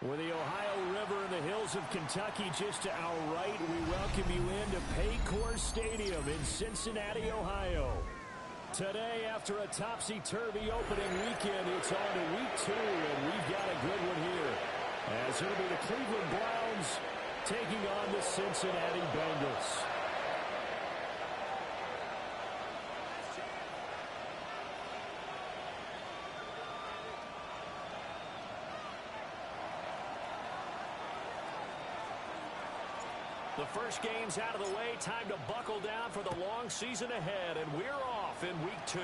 With the Ohio River and the hills of Kentucky just to our right, we welcome you into Paycor Stadium in Cincinnati, Ohio. Today, after a topsy-turvy opening weekend, it's on to week 2, and we've got a good one here. As it'll be the Cleveland Browns taking on the Cincinnati Bengals. The first game's out of the way. Time to buckle down for the long season ahead, and we're off in week 2.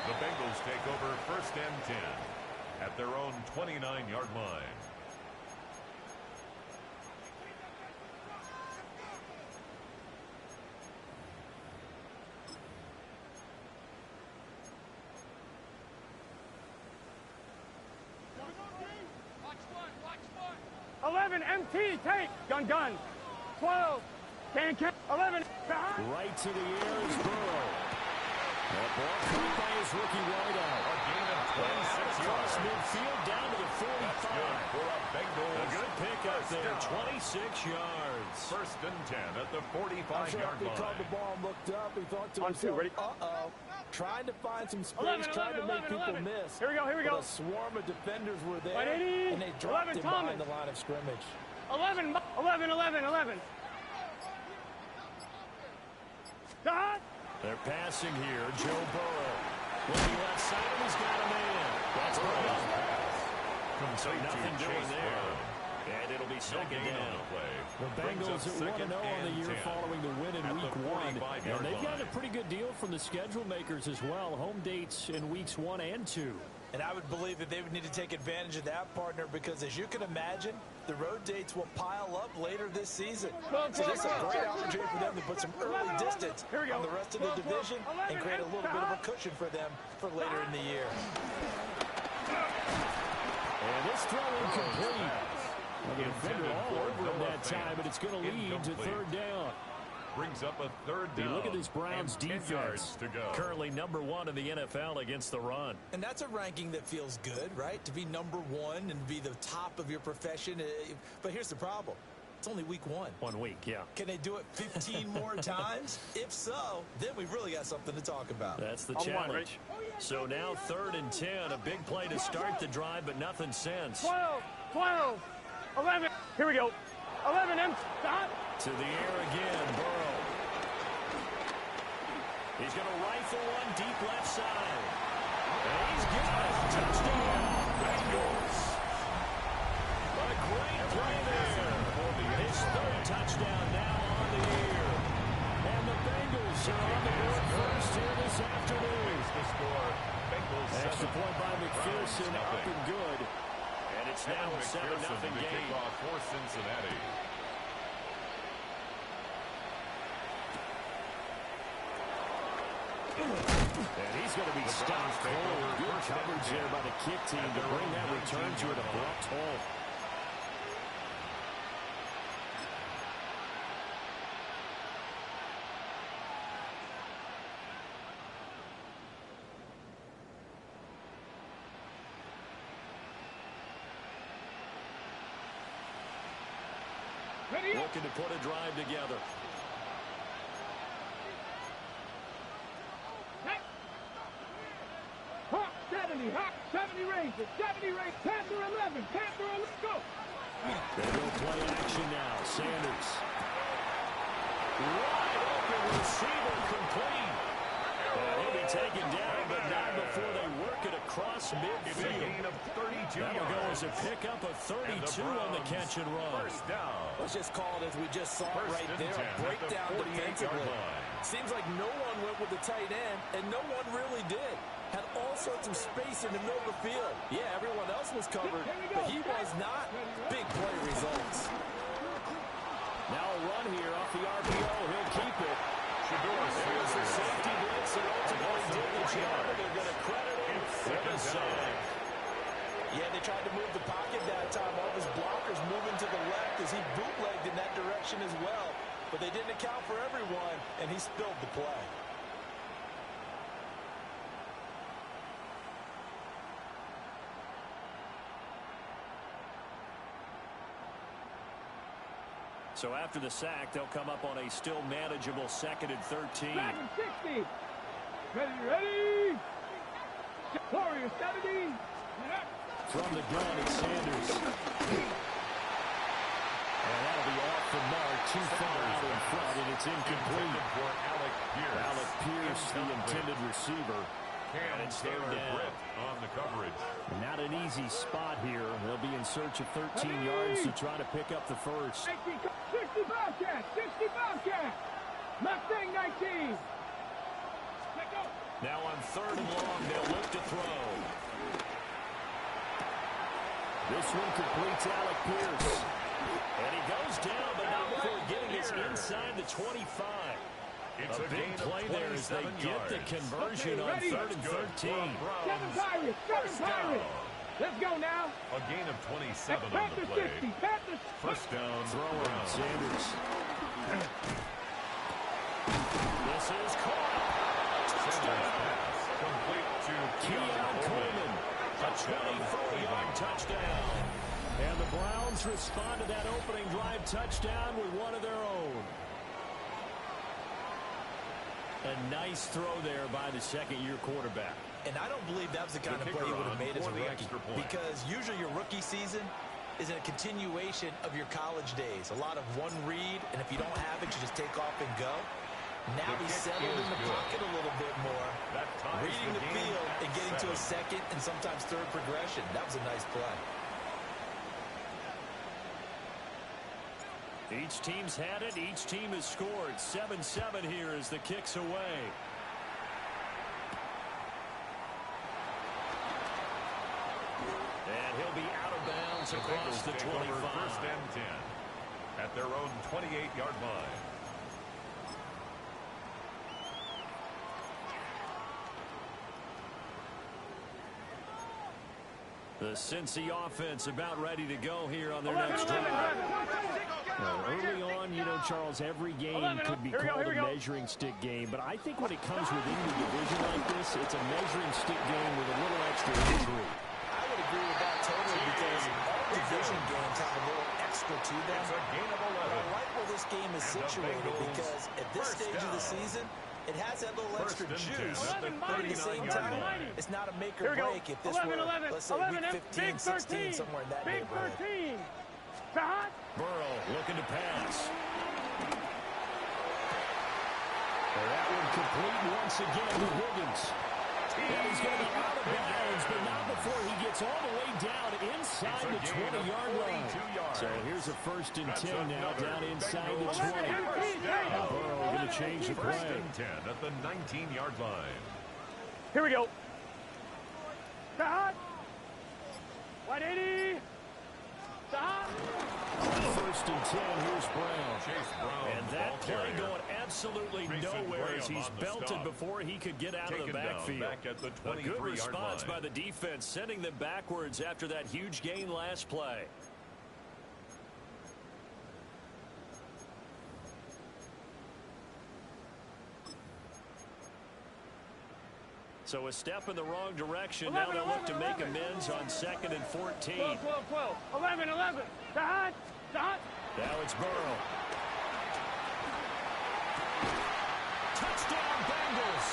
The Bengals take over 1st and 10 at their own 29-yard line. MT, take, gun, 12, can, 11, behind. Right to the air is Burrow. That ball caught by his rookie wideout. A gain of 26 yards. Midfield down to the 45. For a Bengals. A good pick up there, 26 yards. 1st and 10 at the 45-yard line. He caught the ball and looked up. He thought to On himself, two, ready? uh-oh. Trying to find some space, trying to make people miss. Here we go. But a swarm of defenders were there, 180, and they dropped 11, him behind the line of scrimmage. 11. Dot. They're passing here. Joe Burrow. Looking left side, and he's got a man. That's Burrow. So nothing doing there. And it'll be second down. The Bengals at 1-0 on the year following the win in week 1. And they've gotten a pretty good deal from the schedule makers as well. Home dates in weeks 1 and 2. And I would believe that they would need to take advantage of that, partner, because as you can imagine, the road dates will pile up later this season. So this is a great opportunity for them to put some early distance on the rest of the division and create a little bit of a cushion for them for later in the year. And this throw incomplete. The defender all over him that time, but it's going to lead to 3rd down. Brings up a 3rd down. Look at this Browns defense. To go. Currently #1 in the NFL against the run. And that's a ranking that feels good, right? To be #1 and be the top of your profession. But here's the problem. It's only week 1. 1 week, yeah. Can they do it 15 more times? If so, then we've really got something to talk about. That's the challenge. So now 3rd and 10. A big play to start the drive, but nothing since. 12, 11. Here we go. 11, M. Stop. To the air again, Burrow. He's going to rifle one deep left side. And he's got it. Touchdown, Bengals. What a great play there. His 3rd touchdown now on the year. And the Bengals are on the board first here this afternoon. The score. Bengals Extra point by McPherson, up and good. And it's now a 7-0 game. Kickoff for Cincinnati. And he's going to be stopped cold. Good coverage there by the kick team to bring that return to an abrupt halt. Looking to put a drive together. 70 Rangers, Panther 11, go. They will play action now. Sanders. Wide open receiver complete. He'll be taken down, but not before they work it across midfield. It's a gain of 32 That'll go as a pickup of 32 on the catch and run. 1st down. Let's just call it as we just saw it right there. A breakdown defensively. Seems like no one went with the tight end, and no one really did. Had all sorts of space in the middle of the field. Yeah, everyone else was covered, but he was not. Big play results. Now a run here off the RPO. He'll keep it. There's the safety blitz, and ultimately did the job. They're going to credit him for the sack. Yeah, they tried to move the pocket that time. All of his blockers moving to the left as he bootlegged in that direction as well. But they didn't account for everyone, and he spilled the play. So after the sack, they'll come up on a still manageable 2nd and 13. 60. Ready. Warrior 70. From the gun, it's Sanders. And that'll be off the mark, too far out in front, and it's incomplete. For Alec Pierce, the intended receiver. And it's third down. On the coverage. Not an easy spot here. They'll be in search of 13 yards to try to pick up the first. 60 Bobcat. 60 Bobcat. Mustang 19. Now on 3rd and long, they'll look to throw. This one completes Alec Pierce. And he goes down, but not before getting us inside the 25. It's a big play there as they get the conversion on 3rd and 13. 7 Pirates. 7 Pirates. Let's go now. A gain of 27 on the play. 60. Panthers. First down. Throwing Sanders. This is caught. Sanders pass complete to Keon Coleman. A 24-yard touchdown. And the Browns respond to that opening drive touchdown with one of their own. A nice throw there by the second-year quarterback. And I don't believe that was the kind of play he would have made as a rookie. Because usually your rookie season is a continuation of your college days. A lot of one read, and if you don't have it, you just take off and go. Now he's settled in the pocket a little bit more, reading the field and getting to a second and sometimes third progression. That was a nice play. Each team's had it. Each team has scored. 7-7 here as the kick's away. And he'll be out of bounds across the 25. First and 10 at their own 28-yard line. The Cincy offense about ready to go here on their next drive. Early on, you know, Charles, every game could be called a measuring stick game, but I think when it comes within your division like this, it's a measuring stick game with a little extra intrigue. I would agree with that totally because all division games have a little extra to them. I like where this game is situated because at this stage of the season, it has that little extra juice, but at the same time, it's not a make or break if this were, let's say, week 15, 16, somewhere in that neighborhood. Big 13. Burrow looking to pass. And that one complete once again to Wiggins. And he's going to be out of bounds, but not before he gets all the way down inside the 20-yard line. So here's a 1st and 10 now down inside the 20. Burrow going to change the play. 1st and 10 at the 19-yard line. Here we go. Hot. 180. Hot. 1st and 10, here's Brown. Chase Brown, and that play going absolutely nowhere as he's belted before he could get out of the backfield. Back at the A good response by the defense, sending them backwards after that huge gain last play. So a step in the wrong direction. Now they'll look to make amends on 2nd and 14. 12. 11. Hot. Now it's Burrow. Touchdown, Bengals.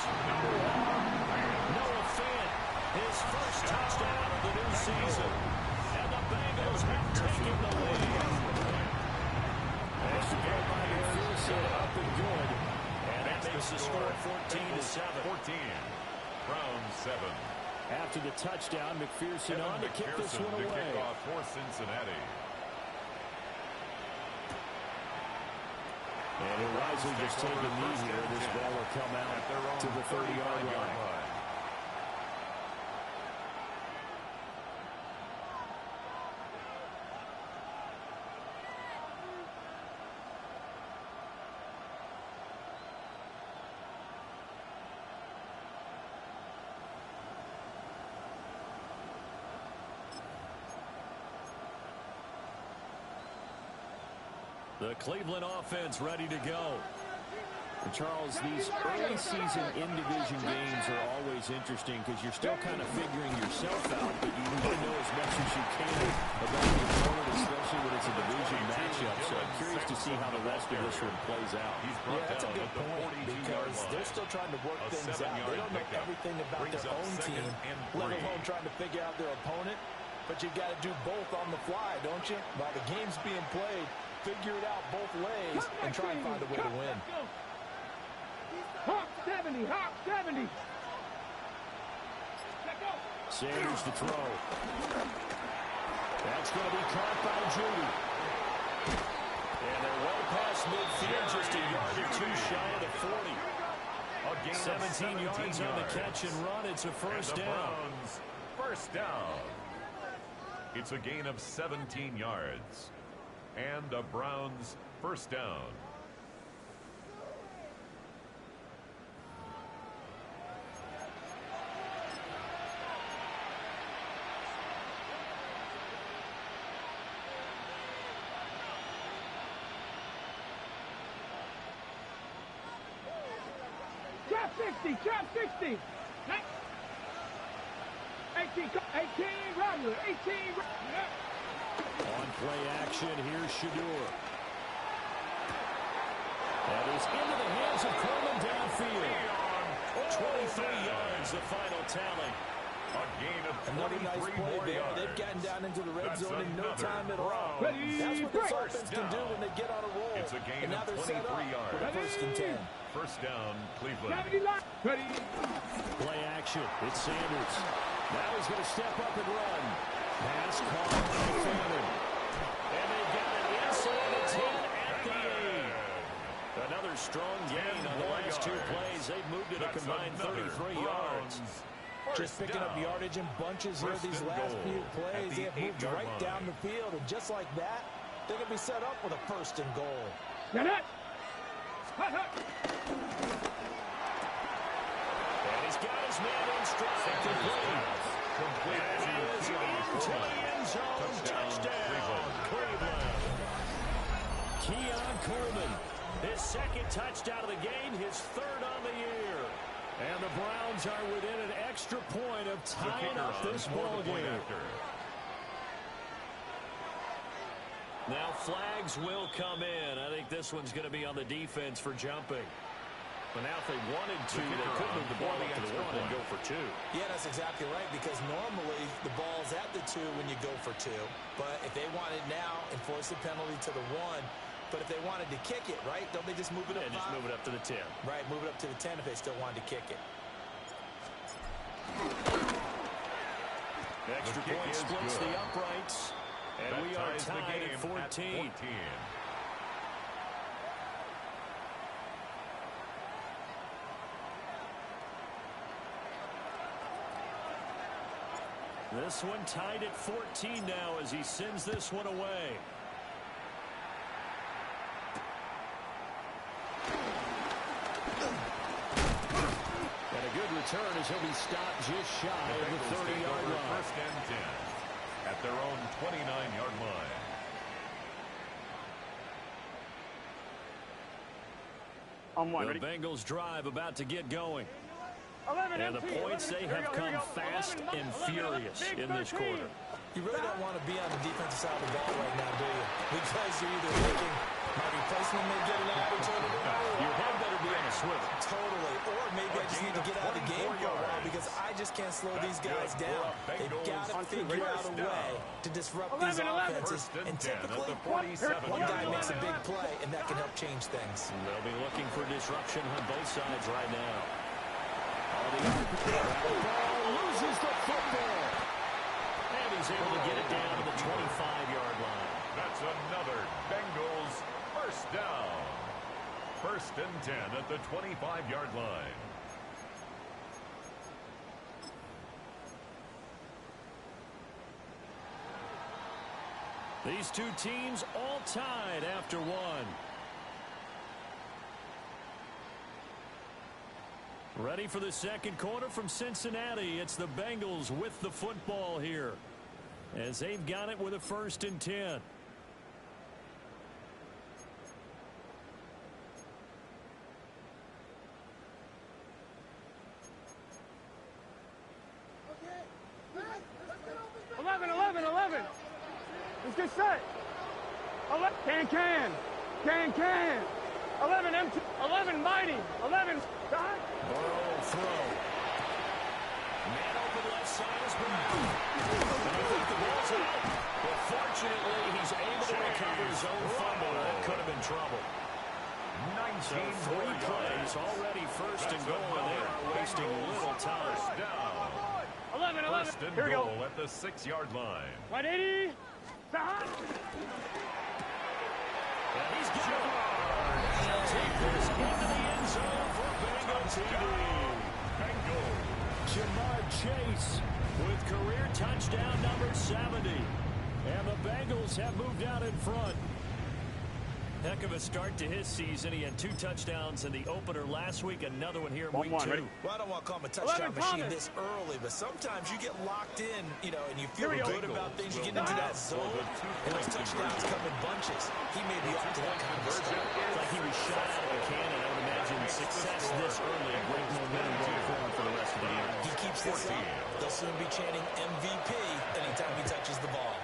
Noah Fant, his first touchdown of the new season. And the Bengals have taken the lead. Nice throw by McPherson, up and good. And that makes the score 14-7. 14. Brown 7. After the touchdown, McPherson on to kick this one away. Kickoff for Cincinnati. And he'll wisely just take a knee here. This ball will come out to the 30-yard line. The Cleveland offense ready to go. Charles, these early season in-division games are always interesting because you're still kind of figuring yourself out, but you want to know as much as you can about the opponent, especially when it's a division matchup. So I'm curious to see how the rest of this one plays out. Yeah, that's a good point because they're still trying to work things out. They don't know everything about their own team, let alone trying to figure out their opponent. But you've got to do both on the fly, don't you? While the game's being played, figure it out both ways and try and find a way to win. Hawk 70, Hawk 70. Sanders to throw. That's going to be caught by Judy. And they're well past midfield, just a yard or two shy of the 40. 17 yards on the catch and run. It's a first down. First down. It's a gain of 17 yards. And a Browns first down. Trap 60, trap 60. 18, Rattler, 18. On play action, here's Shadur. That is into the hands of Coleman downfield. 23 yards, the final tally. A gain of 23 Another nice play there. yards. They've gotten down into the red zone in no time at all. Ready, That's what this break. offense can do when they get on a roll. It's a gain and now of they're set 23 up yards. for the first and 10. First down, Cleveland. 70 line. Ready. Play action. It's Sanders. Now he's going to step up and run. Pass caught by Fannin. And they've got it inside the 10 at the 8. Another strong gain on the last two plays. They've moved it a combined 33 yards. Just picking up yardage in bunches here these last few plays. They have moved right down the field. And just like that, they can be set up with a first and goal. Get it. Hut, hut. And he's got his man in stride. Complete. And he is into the end zone. Touchdown, Cleveland. Keon Coleman, his second touchdown of the game, his third on the year. And the Browns are within an extra point of tying up this ball game. Now flags will come in. I think this one's going to be on the defense for jumping. But now if they wanted to, they could move the ball up to the 1 and go for 2. Yeah, that's exactly right, because normally the ball's at the 2 when you go for 2. But if they want it now, enforce the penalty to the 1. But if they wanted to kick it, right, don't they just move it up? Yeah, just move it up to the 10. Right, move it up to the 10 if they still wanted to kick it. Extra point splits the uprights. And we are tied at 14. This one tied at 14 now as he sends this one away. And a good return as he'll be stopped just shy of the 30-yard line. First and 10 at their own 29-yard line. The Bengals drive about to get going. And the points, they have come fast and furious in this quarter. You really don't want to be on the defensive side of the ball right now, do you? Because you're either thinking my replacement may get an opportunity. Your head better be on a swivel. Totally. Or maybe I just need to get out of the game for a while because I just can't slow these guys down. They've got to figure out a way to disrupt these offenses. And typically, one guy makes a big play, and that can help change things. They'll be looking for disruption on both sides right now. The ball loses the football. And he's able to get it down to the 25-yard line. That's another Bengals first down. First and 10 at the 25-yard line. These two teams all tied after one. Ready for the second quarter from Cincinnati. It's the Bengals with the football here as they've got it with a first and 10. Let's get set. 11, can. 11, M2, 11, mighty. 11, stop. Burrow throw. Man open left side is Brown. And I think the ball's out. But fortunately, he's able to recover his own fumble. That could have been trouble. 19 So 3 plays, already first and goal, and they are wasting little time. Down. 11. First and Here we go. goal at the 6-yard line. 180. Stop. And he's got it. He'll take this into the end zone for Bengal TD. Jamar Chase with career touchdown number 70. And the Bengals have moved out in front. Heck of a start to his season. He had 2 touchdowns in the opener last week, another one here in week 2. Ready? Well, I don't want to call him a touchdown machine this early, but sometimes you get locked in, and you feel good about things. You get into that zone, and those touchdowns come in bunches. He may be off to that kind of start. It's like he was shot out of a cannon. I would imagine success this early, great momentum going forward for the rest of the year. He keeps this up, they'll soon be chanting MVP anytime he touches the ball.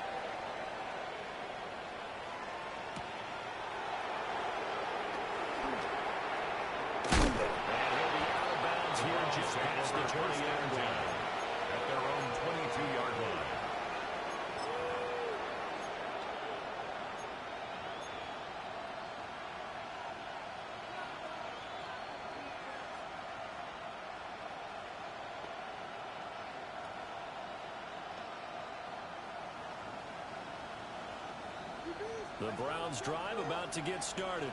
Just past the 20-yard line. At their own 22-yard line. The Browns drive about to get started.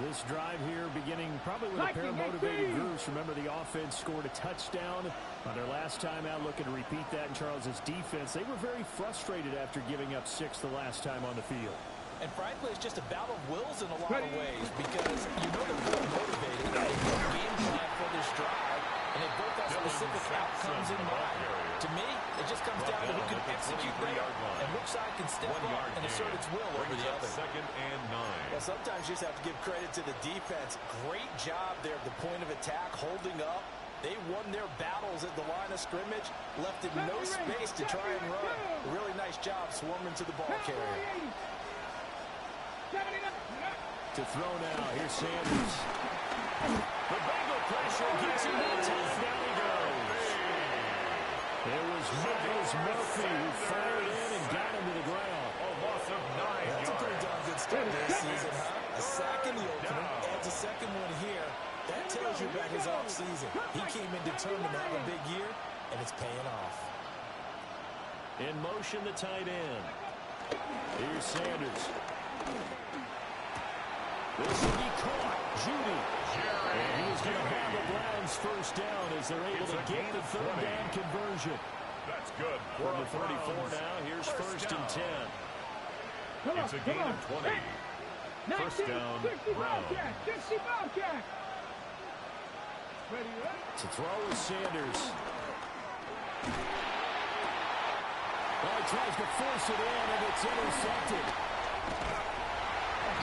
This drive here beginning probably with a pair of motivated groups. Remember, the offense scored a touchdown on their last time out, looking to repeat that in Charles's defense. They were very frustrated after giving up 6 the last time on the field. And frankly, it's just a battle of wills in a lot of ways because they're both motivated. They have a game plan for this drive, and they both have specific outcomes in mind. To me, it just comes down to who can execute there and which side can step up and assert its will over the other. 2nd and 9. Well, sometimes you just have to give credit to the defense. Great job there at the point of attack, holding up. They won their battles at the line of scrimmage, left it no space to try and run. Really nice job swarming to the ball carrier. To throw now, here's Sanders. The Bengal pressure gets him in time. Down he goes. It was Miles Murphy who fired in and got him to the ground. A loss of 9 yards. That's a pretty darn good start this season, huh? A sack in the opener, adds a second one here. That tells you about his offseason. He came in determined to have a big year, and it's paying off. In motion, the tight end. Here's Sanders. This will be caught. Judy. And he's going to have the Browns first down as they're able to get the 3rd down conversion. That's good. From the 34 now, here's first and 10. It's a gain of 20. First down, Browns. To throw is Sanders. Well, he tries to force it in, and it's intercepted.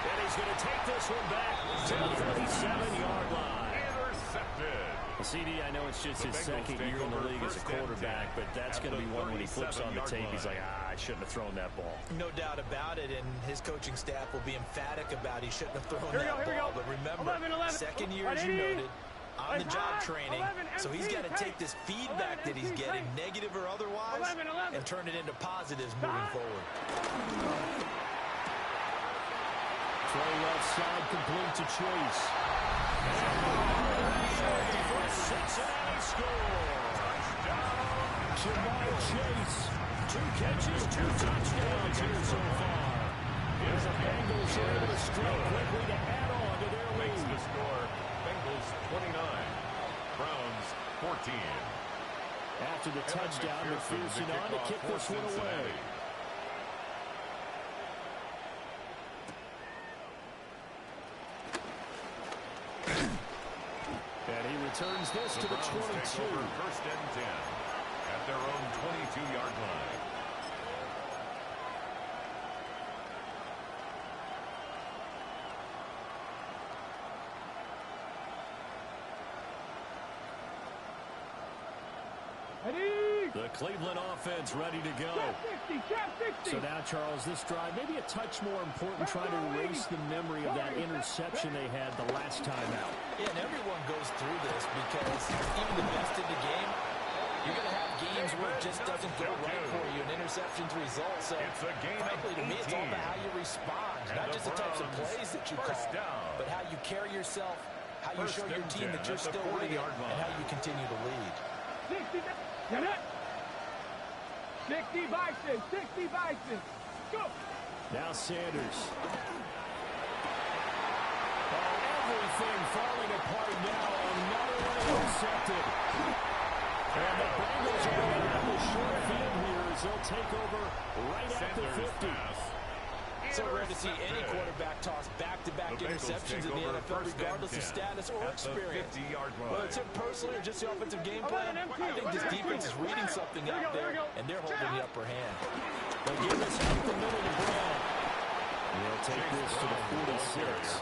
And he's going to take this one back to the 37-yard line. Intercepted. CD, I know it's just his second year in the league as a quarterback, but that's going to be one when he flips on the tape. He's like, I shouldn't have thrown that ball. No doubt about it, and his coaching staff will be emphatic about he shouldn't have thrown that ball. But remember, 11. second year, as you noted, on-the-job training, so he's got to take this feedback that he's getting, negative or otherwise, and turn it into positives moving forward. Throw left side complete to Chase. Cincinnati scores. Jamar Chase. 2 catches, 2 touchdowns here so far. As the Bengals are able to strike quickly to add on to their lead. Makes the score. Bengals 29. Browns 14. After the touchdown, McPherson on to kick this one away. And he returns this to the 22. First and 10 at their own 22-yard line. Ready? The Cleveland offense ready to go. So now, Charles, this drive maybe a touch more important, trying to erase the memory of that interception they had the last time out. Yeah, and everyone goes through this because even the best in the game, you're going to have games where it just doesn't go right for you, and interceptions result. So, frankly, to me, it's all about how you respond, not just the types of plays that you call, but how you carry yourself, how you show your team that you're still winning, and how you continue to lead. 60 Bison, 60 Bison. Go. Now Sanders. Everything falling apart now. Another one intercepted. And the Bengals are going to have a short field here as they'll take over right at the 50. So rare to see any quarterback toss back-to-back interceptions in the NFL, regardless of status or experience. Whether it's him personally or just the offensive game plan, I think this defense is reading something out there, and they're holding the upper hand. They give us up the middle to Brown. He'll take this to the 46.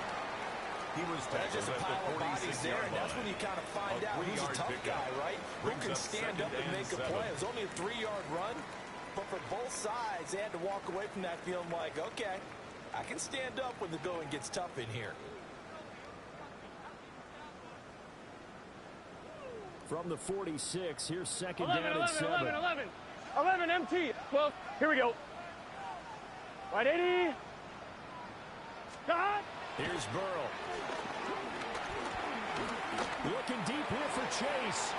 He was just a pile of bodies there, and that's when you kind of find out who's a tough guy, right? Who can stand up and make a play. It was only a 3-yard run. But for both sides, they had to walk away from that feeling like, okay, I can stand up when the going gets tough in here. From the 46, here's second down and 7. 11 MT. 12. Here we go. Right 80. God. Here's Burrow. Looking deep here for Chase.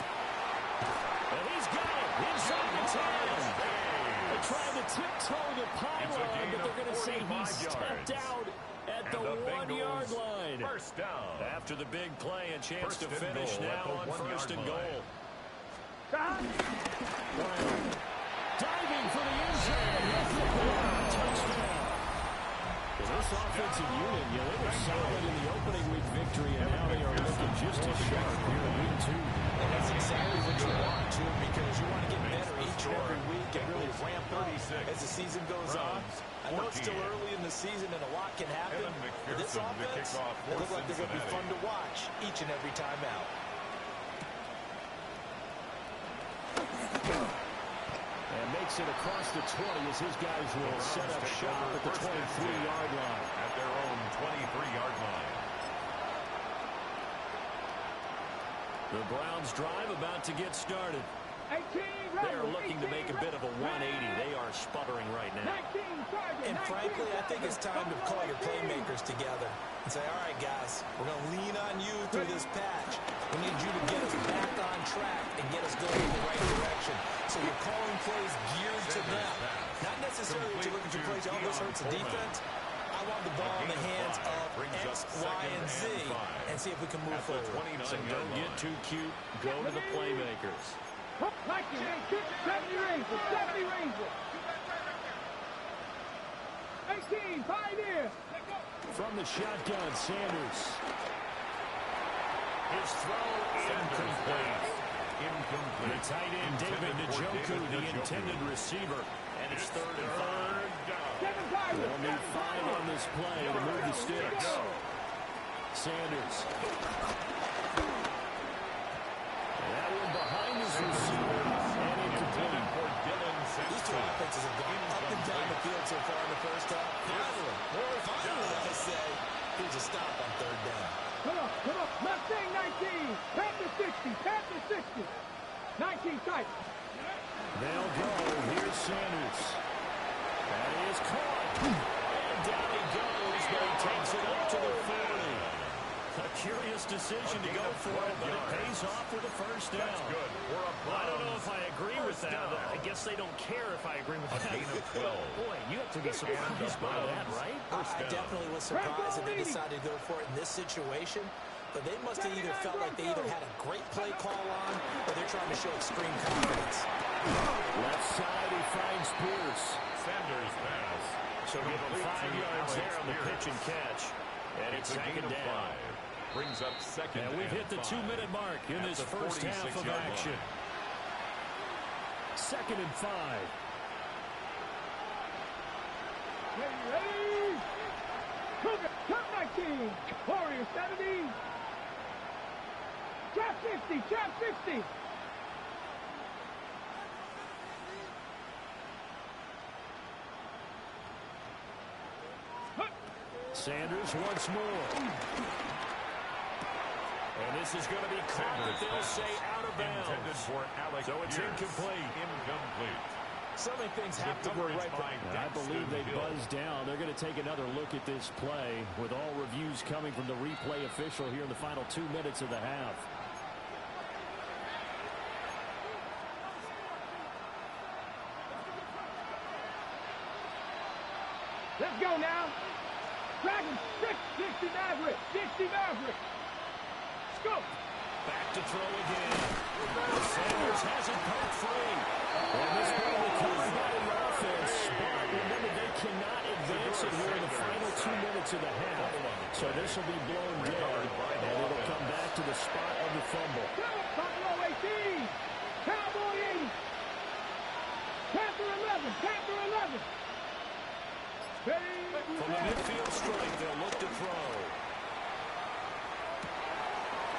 And he's got it inside the 10. They're trying to tiptoe the pylon, but they're going to say he stepped out at the 1-yard line. First down. After the big play, a chance to finish now on first and goal. Diving for the end zone. Touchdown. This offensive unit, they were solid in the opening week victory, and now they are looking just as sharp here in week 2. And that's exactly what you want, too, because you want to get better each and every week and really ramp up as the season goes on. I know it's still early in the season and a lot can happen, but this offense, they look like they're going to be fun to watch each and every time out. And makes it across the 20 as his guys will set up shop at the 23-yard line. At their own 23-yard line. The Browns drive about to get started. They are looking to make a bit of a 180. They are sputtering right now. And frankly, I think it's time to call your playmakers together and say, all right, guys, we're going to lean on you through this patch. We need you to get us back on track and get us going in the right direction. So you're calling plays geared to them. Not necessarily what you're looking for plays. Oh, this hurts the defense. I want the ball in the hands of X, Y, and Z and see if we can move forward. So don't get too cute. Go to the playmakers. 18, 5 here. From the shotgun, Sanders. His throw incomplete. The tight end, David Njoku, the intended receiver. And it's 3rd and 5. They'll need 5 on this play to move the sticks. Sanders. That one behind his receiver. And incomplete. These two offenses have gone up and down the field so far in the first half. Finally, I say, here's a stop on 3rd down. Come on. Mustang 19. Pat to 60. 19 tight. They'll go. Here's Sanders. That is caught. And down he goes, but he takes it up to the 40. A curious decision to go for it, but it pays off with a first down. That's good. I don't know if I agree with that. I guess they don't care if I agree with that. A gain of 12. Boy, you have to be surprised by that, right? I definitely was surprised that they decided to go for it in this situation. But they must have either felt like they either had a great play call on or they're trying to show extreme confidence. Left side, he finds Pierce. Sanders pass. So give him 5 yards there on the pitch and catch. And it's second down. Brings up second. And we've hit the 2-minute mark in this first half of action. 2nd and 5. Ready? Top 19. Warrior 70. Trap 60. Sanders once more. And this is going to be caught, but they'll say out of bounds. So it's incomplete. So many things have to go right. I believe they buzzed down. They're going to take another look at this play with all reviews coming from the replay official here in the final 2 minutes of the half. Let's go now. Dragons, 60 Maverick. 60 Maverick. Let's go. Back to throw again. Sanders has it poked free. And this ball recovered by the offense. But remember, they cannot advance it here in the final 2 minutes of the half. So this will be blown dead. And it'll come back to the spot of the fumble. Buffalo 18. Cowboy 80. Panther 11. Panther 11. From the midfield strike, they'll look to throw.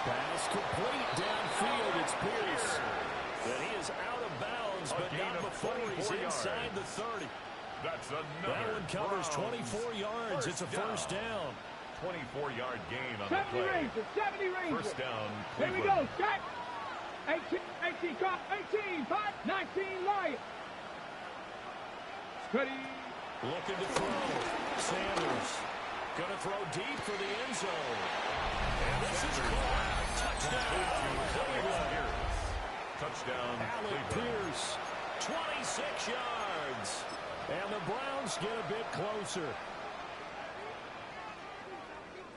Pass complete downfield. It's Pierce. And he is out of bounds, but not before he's inside the 30. That's another. That one covers 24 yards. It's a first down. 24-yard gain on the 70 play. Rangers. 70 Rangers. First down. Here we go. Jack. 18 cop. 18 5. 19 Lions. Steady. Looking to throw. Sanders going to throw deep for the end zone. And this is caught. Touchdown, Cleveland. Touchdown, Alec Pierce, 26 yards. And the Browns get a bit closer.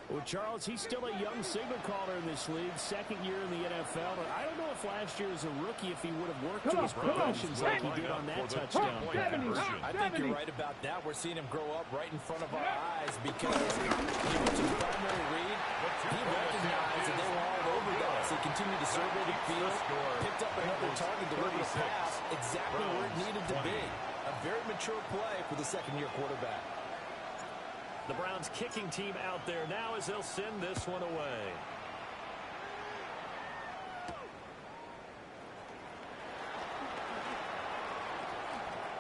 Well, Charles, he's still a young signal caller in this league, second year in the NFL. But I don't know if last year as a rookie, if he would have worked to his progressions like he did on that touchdown. I think you're right about that. We're seeing him grow up right in front of our eyes because he went to the primary read. He recognized that they were all over that. So he continued to survey the field, picked up another target, delivered a pass exactly where it needed to be. A very mature play for the second-year quarterback. The Browns kicking team out there now as they'll send this one away.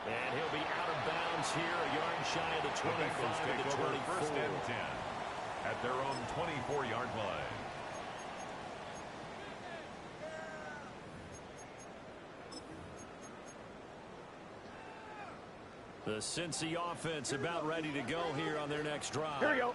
And he'll be out of bounds here, a yard shy of the 25 to the 24. First and 10 at their own 24-yard line. The Cincy offense about ready to go here on their next drive. Here we go.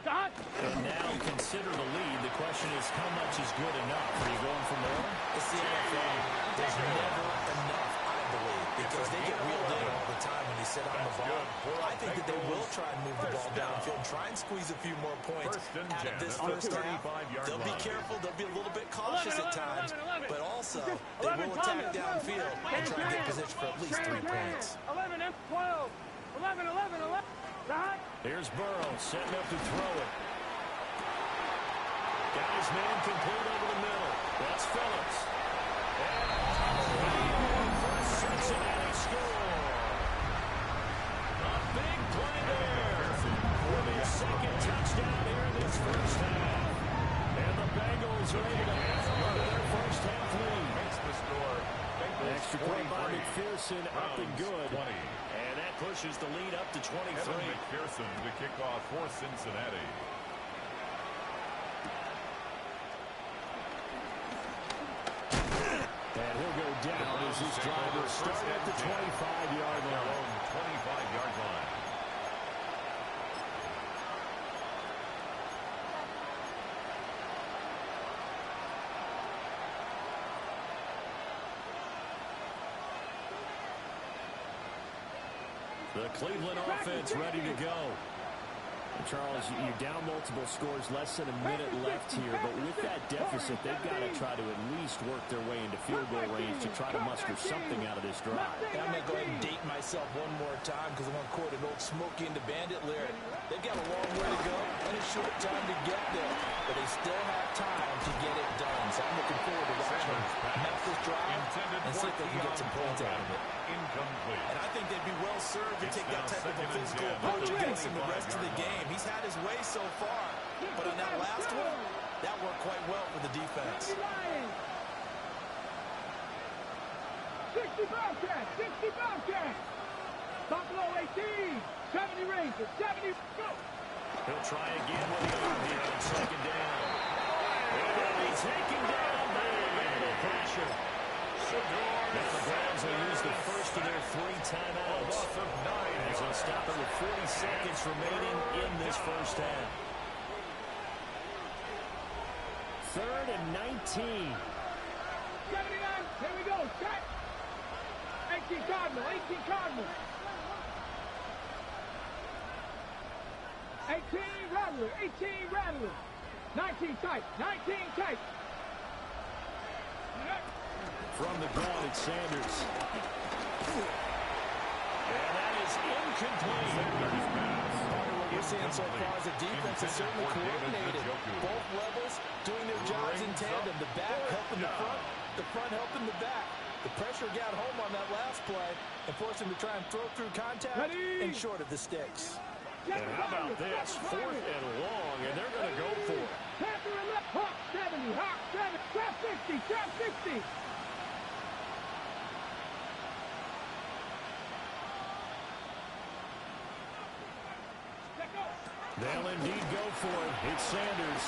Stop. And now consider the lead. The question is, how much is good enough? Are you going for more? It's the NFL. There's never enough, I believe, because they get wheeled in all the time when you sit on the ball. I think that they will try and move the ball downfield, try and squeeze a few more points out of this first half. They'll be careful. They'll be a little bit cautious at times, but also they will attack downfield and try and get position for at least 3 points. 11 and 12. 11, 11, 11. Here's Burrow setting up to throw it. Got his man complete over the middle. That's Phillips. And for a Cincinnati score. A big play there for their second touchdown here in this first half. And the Bengals are able to add on to their first half lead. Makes the score. Extra point by McPherson, up and good. 20. And that pushes the lead up to 23. Evan McPherson to kick off for Cincinnati. And he'll go down as his driver starts at the 25-yard line. 25-yard line. The Cleveland offense ready to go. Charles, you're down multiple scores, less than a minute left here, but with that deficit, they've got to try to at least work their way into field goal range to try to muster something out of this drive. I'm going to go ahead and date myself one more time because I'm going to quote an old Smokey and the Bandit lyric. They've got a long way to go and a short time to get there, but they still have time to get it done. So I'm looking forward to watching them match this drive and see if they can get some points out of it. Incomplete. And I think they'd be well served to take that type of a physical approach against him the rest of the game. He's had his way so far, but on that last one, that worked quite well for the defense. 60 Bobcats, 60 Bobcats. Buffalo 18, 70 Rangers, 70, go. He'll try again with the arm here on second down. And he'll be taken down by the available pressure. Now the Browns will use the first of their 3 timeouts. As they'll stop it with 40 seconds remaining in this first half. 3rd and 19. 79. Here we go. Set. 18 Cardinal. 18 Cardinal. 18 Rattler. 18 Rattler. 19 tight. 19 tight. From the ground, it's Sanders. And that is incomplete. What you're seeing so far is the defense is certainly coordinated. Both levels doing their jobs in tandem. The back helping the front helping the back. The pressure got home on that last play and forced him to try and throw through contact and short of the sticks. And how about this? 4th and long, and they're going to go for it. Panther and left. Hawk 70. Hawk 7. Trap 60. Trap 60. They'll indeed go for it. It's Sanders.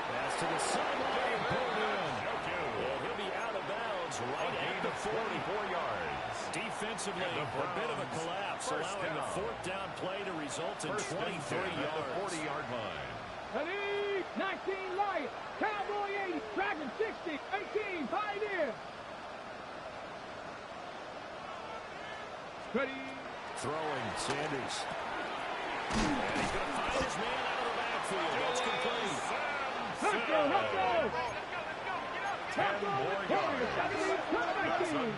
Pass to the sideline. Pulled in. And he'll be out of bounds right at the 44 yards. Defensively, a bit of a collapse, allowing the 4th down play to result in 23 yards. 40-yard line. Ready? 19 Lion. Cowboy 80. Dragon 60. 18 Pioneer. Ready? Throwing, Sanders. And he's going to find his man out of the backfield. That's complete. Let's go, let's go. 10 more yards. 19.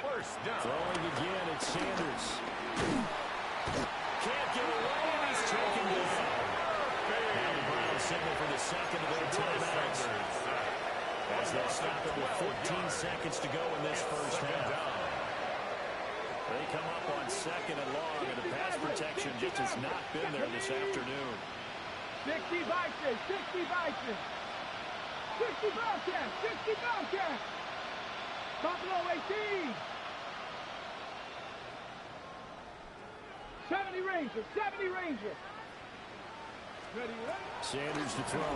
First down. Throwing again, it's Sanders. Can't get away, and he's taken down. Now the Browns signal for the second of their timeouts. As they'll stop it with 14 seconds to go in this first half. They come up on 2nd and long, and the pass protection just has not been there this afternoon. 60 Bison, 60 Bison. 60 Bobcat, 60 Bobcat. Buffalo 18. 70 Ranger, 70 Ranger. Ready, ready. Sanders to throw.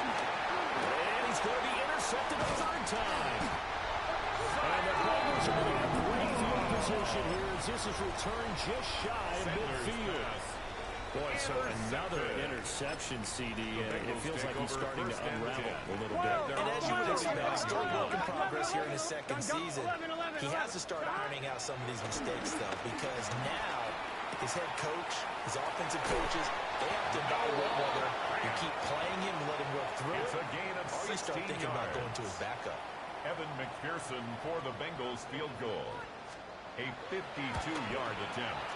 And he's going to be intercepted a 3rd time. And the Bengals are going to have great field position here as this is returned just shy of midfield. Boy, so another interception, CD, and it feels like he's starting to unravel a little bit. And as you would expect, still work in progress here in his 2nd season. He has to start ironing out some of these mistakes, though, because now his head coach, his offensive coaches, they have to evaluate whether you keep playing him and let him work through it, or you start thinking about going to his backup. Evan McPherson for the Bengals field goal. A 52-yard attempt.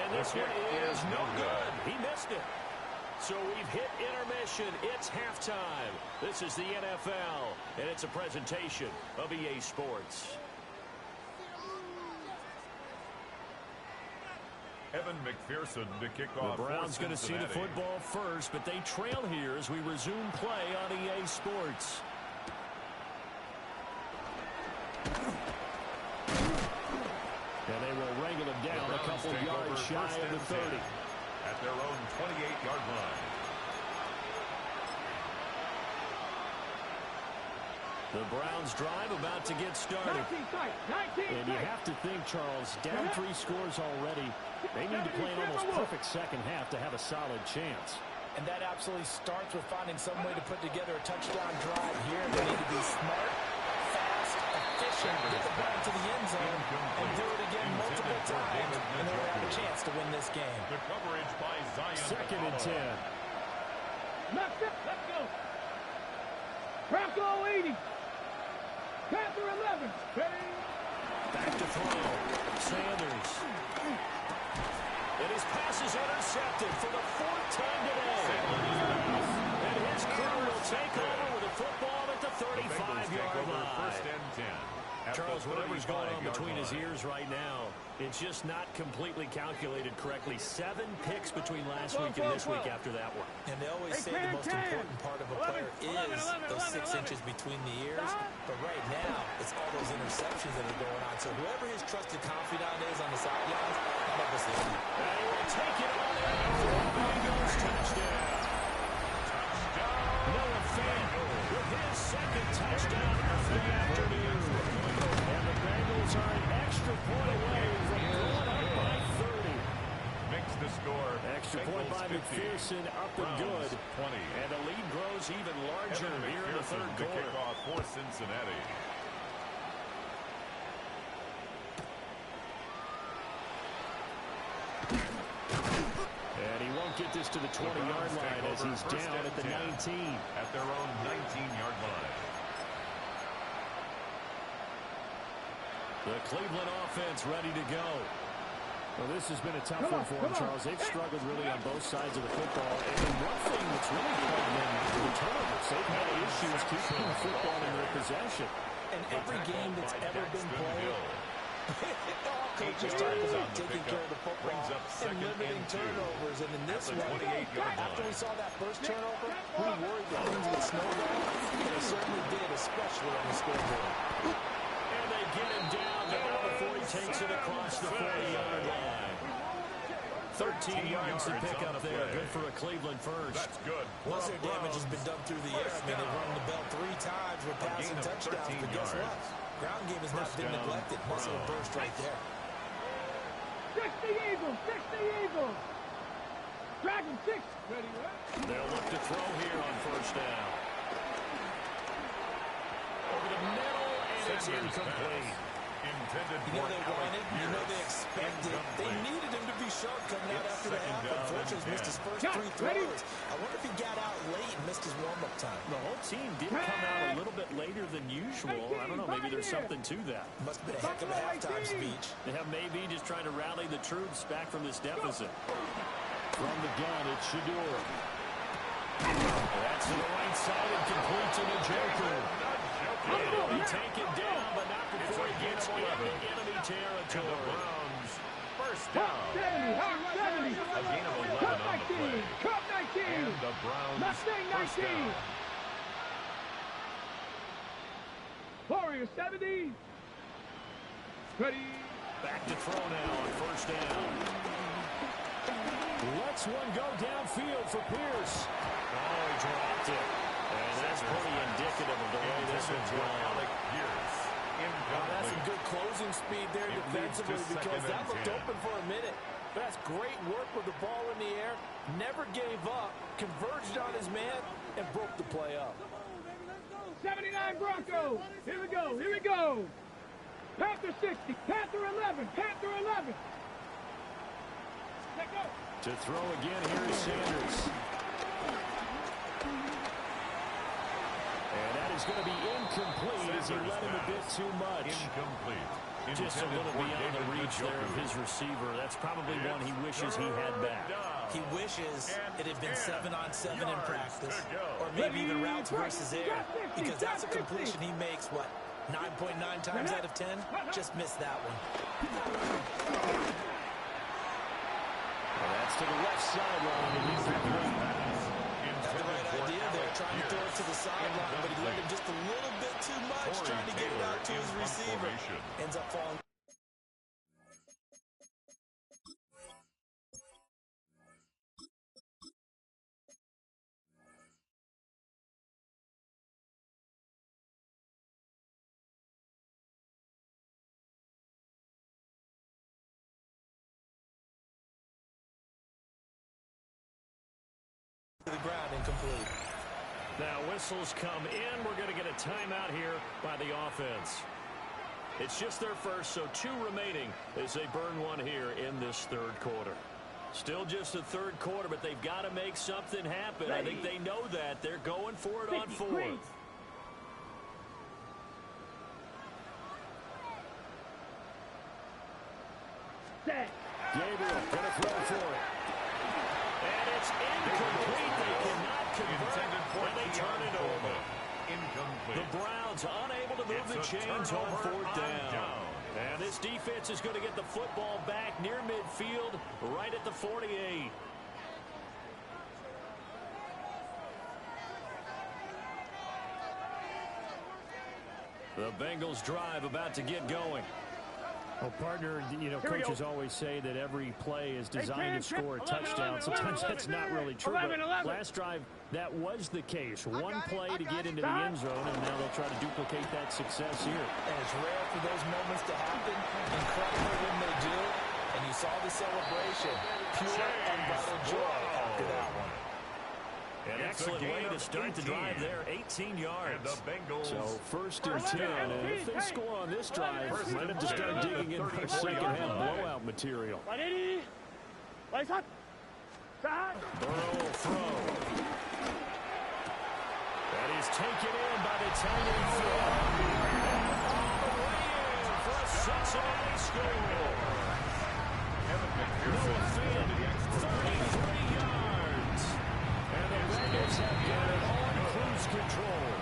And this one is no good. He missed it. So we've hit intermission. It's halftime. This is the NFL, and it's a presentation of EA Sports. Evan McPherson to kick off. The Browns going to see the football first, but they trail here as we resume play on EA Sports. And they will wrangle him down a couple yards shy of the 30. At their own 28-yard line. The Browns drive about to get started. 19 and you have to think, Charles, down 3 scores already. They need to play an almost perfect second half to have a solid chance. And that absolutely starts with finding some way to put together a touchdown drive here. They need to be smart, fast, efficient, get the ball to the end zone, and do it again multiple times in order to have a chance to win this game. The coverage by Zion. 2nd and 10. Let's go. Bronco 80. Panther 11. Back to throw. Sanders. And his pass is intercepted for the 4th time today. And his crew will take over with a football at the 35-yard line. First and 10. Charles, whatever's going on between his ears right now, it's just not completely calculated correctly. 7 picks between last week and this week after that one. And they always say the most important part of a player is those 6 inches between the ears. But right now, it's all those interceptions that are going on. So whoever his trusted confidant is on the sidelines, I'm up to see him. And he will take it on in for a Bengals touchdown. Noah Fant with his second touchdown of the afternoon. And the Bengals are an extra point away from going up by 30. Makes the score. Extra point by McPherson, up and good. 20. And the lead grows even larger here in the third quarter. Kickoff for Cincinnati. And he won't get this to the 20-yard line as he's down at the 19. At their own 19-yard line. The Cleveland offense ready to go. Well, this has been a tough one for them, Charles. They've struggled really on both sides of the football. And one thing that's really plagued them is the turnovers. They've had issues keeping the football in their possession. And every game that's ever been played, all coaches talk about taking care of the football and limiting turnovers. And in this one, after we saw that first turnover, we worried that things would snowball. And they certainly did, especially on the scoreboard. And they get him down now before he takes it across the 40-yard line. 13 yards to pick up there. Good for a Cleveland first. That's good. Once their damage has been done through the air, I mean, they've run the bell 3 times with passing touchdowns. But guess what? Ground game has not been neglected. Muscle burst right there. 60 Eagles! 60 Eagles! Dragon 6! Ready, right? They'll look to throw here on first down. Over the middle, and it's incomplete. You know they wanted, you know they expected. They needed him to be sharp coming out after the half. Unfortunately, he's missed his first 3 throws. I wonder if he got out late and missed his warm-up time. The whole team did come out a little bit later than usual. I don't know, maybe there's something to that. Must have been a heck of a halftime speech. Yeah, maybe just trying to rally the troops back from this deficit. From the gun, it's Shador. That's to the right side and complete to Njoku. He'll be taken down, but not before he gets into enemy territory. First down. 70, 70. A gain of 11 Cup on the play. 19, Cup 19. And the Browns Mustang first 19. down. Warrior 70. Ready. Back to throw now on first down. Lets one go downfield for Pierce. Oh, he dropped it. And that's pretty indicative of the way this one's going. That's some good closing speed there defensively because that looked open for a minute. That's great work with the ball in the air. Never gave up, converged on his man, and broke the play up. 79 Broncos. Here we go. Here we go. Panther 60. Panther 11. Panther 11. Let go. To throw again, here is Sanders. And that is going to be incomplete as he let him a bit too much. Incomplete. Just a little beyond the reach there of his receiver. That's probably one he wishes he had back. He wishes it had been 7-on-7 in practice, or maybe even routes versus air, because that's a completion he makes, what, 9.9 times out of 10? Just missed that one. Well, that's to the left sideline. Got the right idea there, trying to throw it to the sideline, but he let him just a little bit too much, trying to get it out to his receiver. Ends up falling. To the ground, incomplete. Now whistles come in. We're going to get a timeout here by the offense. It's just their first, so 2 remaining as they burn one here in this third quarter. Still just the third quarter, but they've got to make something happen. I think they know that. They're going for it on 4th. Gabriel going to throw for it. And it's incomplete. They cannot convert, and they turn it over. Incomplete. The Browns unable to move the chains on fourth down. And this defense is going to get the football back near midfield, right at the 48. The Bengals drive about to get going. Well, partner, you know, coaches always say that every play is designed to score a touchdown. Sometimes that's not really true, but last drive, that was the case. One play to get into the end zone, and now they'll try to duplicate that success here. And it's rare for those moments to happen. Incredible when they do. And you saw the celebration. Pure, unbridled joy after that one. An excellent way to start the drive there, 18 yards. So first and 10, and if they score on this drive, might have to start digging in for second-half blowout material. Burrow will throw. That is taken in by the tight end throw. All the way in for a Cincinnati score. Noah Fant, 33 yards. And the Bengals have got it on cruise control.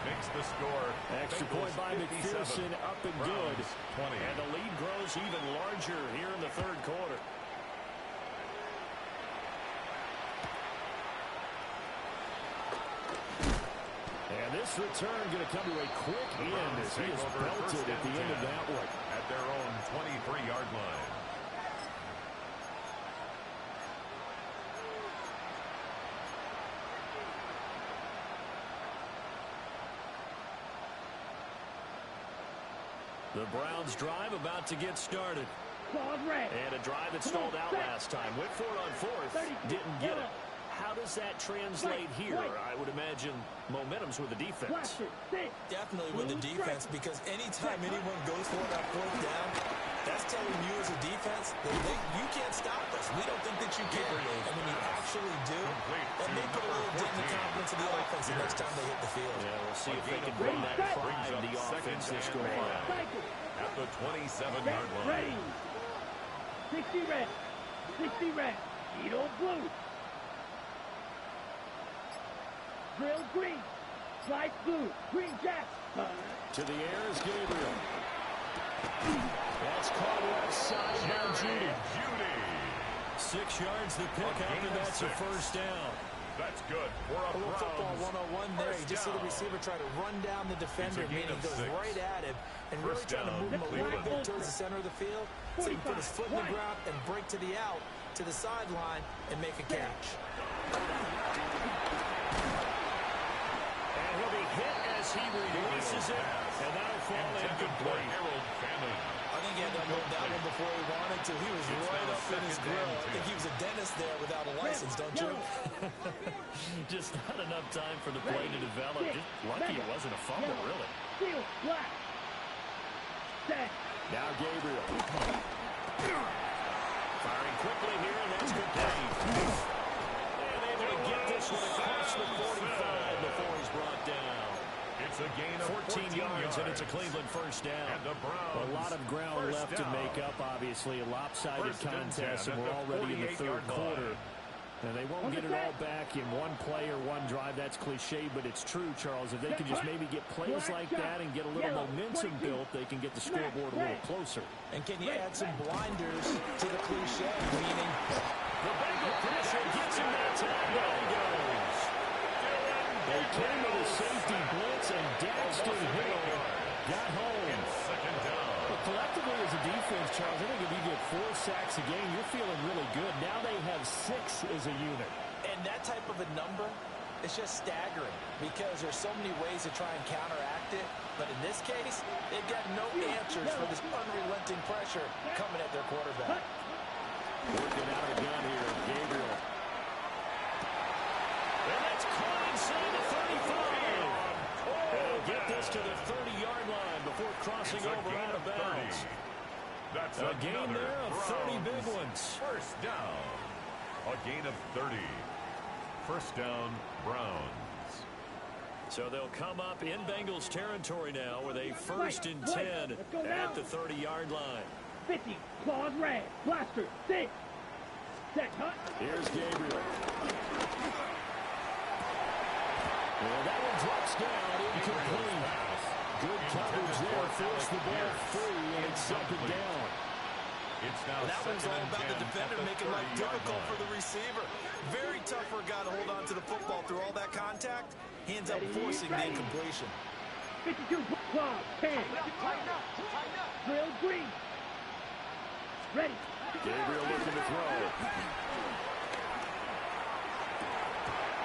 Makes the score. Extra point by McPherson, up and good. 20. And the lead grows even larger here in the third quarter. And this return going to come to a quick end as he is belted at the end of that one. At their own 23-yard line. The Browns drive about to get started. red. And a drive that stalled out last time. Went for it on fourth. Didn't get it. How does that translate here? I would imagine momentum's with the defense. Definitely with the defense, because anytime anyone goes for it on fourth down, that's telling you as a defense that you can't stop us. We don't think that you can. And when you actually do, that may put a little dent in the confidence of the offense the next time they hit the field. Yeah, we'll see if they can bring that pride of the offense this go around. At the 27-yard line. 60 red. 60 red. Edo blue. Drill green. Slice blue. Green jack. To the air is Gabriel. That's caught left side by Judy. 6 yards the pick after that's a first down. That's good for a little football 101 there. You just see the receiver try to run down the defender, meaning he goes right at him and really trying to move him a little bit towards the center of the field so he can put his foot in the ground and break to the out, to the sideline, and make a catch. And he'll be hit as he releases it, and that'll fall incomplete. I think he had to unload that one before he wanted to. He was right up in his grill. I think he was a dentist there without a license, don't you? Just not enough time for the play to develop. Just lucky it wasn't a fumble, really. Now Gabriel. Firing quickly here, and that's complete. And able to get this one across the 45 before he's brought down. It's a gain of 14 yards, and it's a Cleveland first down. A lot of ground left to make up, obviously. A lopsided contest, and we're already in the third quarter. And they won't get it all back in one play or one drive. That's cliche, but it's true, Charles. If they can just maybe get plays like that and get a little momentum built, they can get the scoreboard a little closer. And can you add some blinders to the cliche, meaning the Bengal pressure gets him that time. There he goes. They came with a safety blitz, and Daxton Hill got home. Second down. But collectively as a defense, Charles, I think if you get 4 sacks a game, you're feeling really good. Now they have 6 as a unit. And that type of a number is just staggering because there's so many ways to try and counteract it. But in this case, they've got no answers for this unrelenting pressure coming at their quarterback. Working out of the gun here, Gabriel. And that's caught inside the 35. They'll get this to the 30-yard line before crossing over out of bounds. That's a gain there of 30 big ones. First down. A gain of 30. First down, Browns. So they'll come up in Bengals territory now with a first and 10 at the 30-yard line. 50, claws red, blaster, 6. Set, hut. Here's Gabriel. Well, that one drops down incomplete. Good coverage there. Force the ball free, and it's second down. It's now that one's all about the defender making life difficult for the receiver. Very tough for a guy to hold on to the football through all that contact. He ends up forcing the incompletion. 52, 12, 10. Drill green. Ready. Gabriel looking to throw.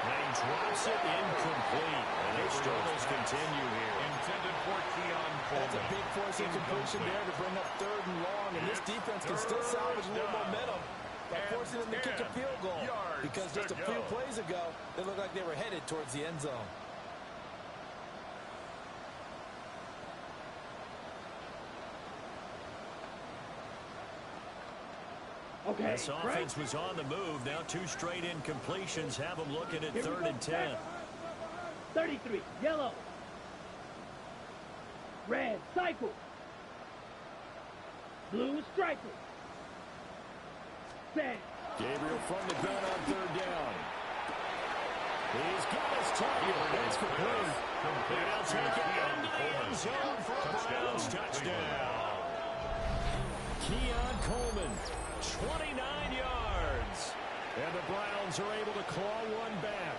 And drops it incomplete. And their struggles continue here. Intended for Keon Coleman. That's a big force incompletion there to bring up 3rd and long. And this defense can still salvage a little momentum by forcing them to kick a field goal. Because just a few plays ago, they looked like they were headed towards the end zone. Okay. This offense was on the move. Now 2 straight incompletions have them looking at 3rd and 10. 33, yellow. Red, cycle. Blue, striker. Set. Gabriel from the gun on 3rd down. He's got his target. That's complete. They'll take it into the end zone for a Browns touchdown. Keon Coleman, 29 yards. And the Browns are able to claw one back.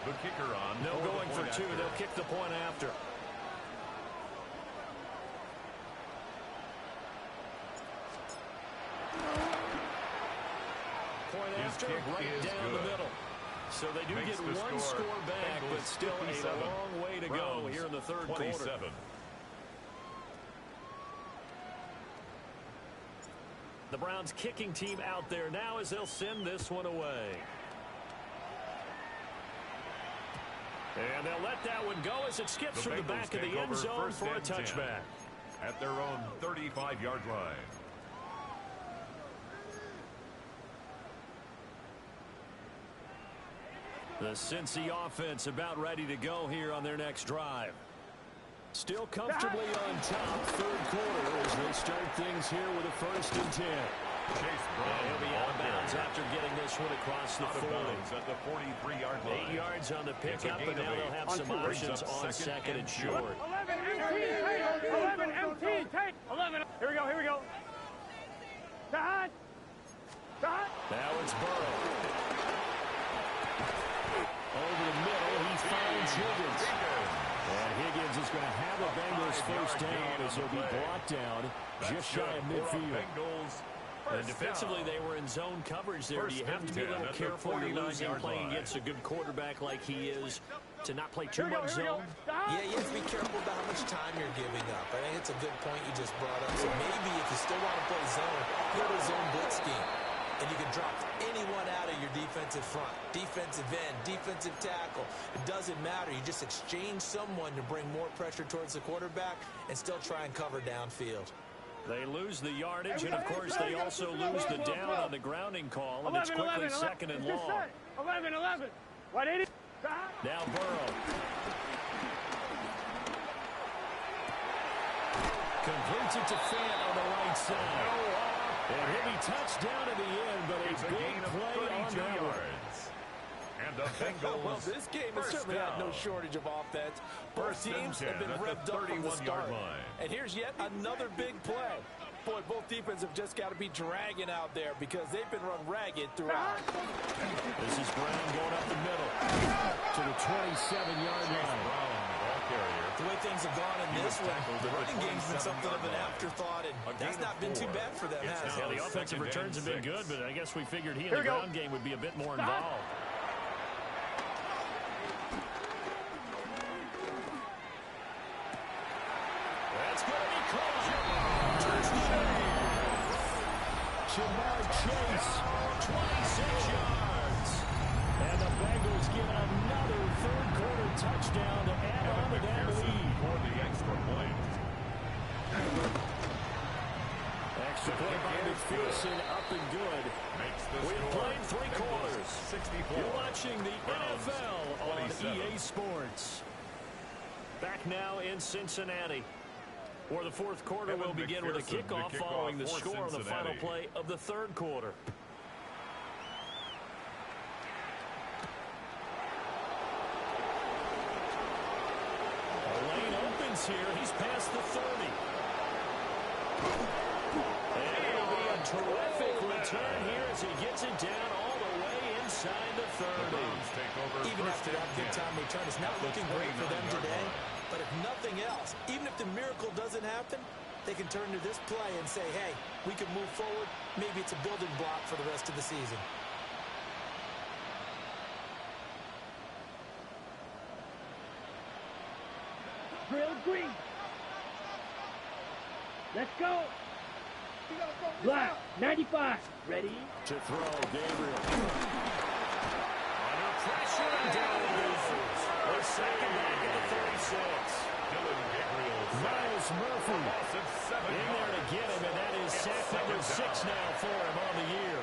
The kicker on. No going for 2. They'll kick the point after. Point after, right down the middle. So they do get one score back, but still a long way to go here in the 3rd quarter. The Browns kicking team out there now as they'll send this one away. And they'll let that one go as it skips from the back of the end zone for a touchback. At their own 35-yard line. The Cincy offense about ready to go here on their next drive. Still comfortably on top, 3rd quarter as they start things here with a 1st and 10. Chase Brown. He'll be out of bounds after getting this one across the 40. At the 43-yard line. 8 yards on the pickup, and now they'll have some options on 2nd and short. 11 MT, take 11 MT, take 11. Here we go, here we go. That Now it's Burrow. Over the middle, he finds Higgins. And Higgins is going to have a Bengals 1st down as he'll be brought down just shy of midfield. And defensively, they were in zone coverage there. You have to be a little careful. You're losing playing against a good quarterback like he is to not play too much zone. Yeah, you have to be careful about how much time you're giving up. I think it's a good point you just brought up. So maybe if you still want to play zone, go to zone blitz scheme. And you can drop anyone out of your defensive front, defensive end, defensive tackle. It doesn't matter. You just exchange someone to bring more pressure towards the quarterback and still try and cover downfield. They lose the yardage, and, of course, they also lose the down on the grounding call, and it's quickly 2nd and long. 11. 180. Now Burrow. Completes it to Fant on the right side. And he'll be touched down at the end, but it's a big play on that one. And the Bengals. Well, this game has certainly had no shortage of offense. Both teams have been revved up from the start. And here's yet another big play. Boy, both defenses have just got to be dragging out there because they've been run ragged throughout. This is Brown going up the middle to the 27-yard line. The way things have gone in this one, the running game's been something of an afterthought, and that's not been too bad for them, has it? Yeah, the offensive returns have been good, but I guess we figured he and the ground game would be a bit more involved. That's going to be close. Jamar Chase, 26 yards. And the Bengals get another 3rd quarter touchdown to add on to that lead. For the extra point. Extra point by McPherson, up and good. We've played 3 quarters. 64. You're watching the NFL on EA Sports. Back now in Cincinnati, where the 4th quarter will begin with a kickoff following the score on the final play of the 3rd quarter. here. He's past the 30. And it'll be a terrific return here as he gets it down all the way inside the 30. Even after that big time return, it's not looking great for them today. But if nothing else, even if the miracle doesn't happen, they can turn to this play and say, hey, we can move forward. Maybe it's a building block for the rest of the season. Drill green. Let's go. Black, 95. Ready? To throw, Gabriel. Under pressure and down it goes. We're second back at the 36. Miles Murphy in there to get him, and that is sack number 6 now for him on the year.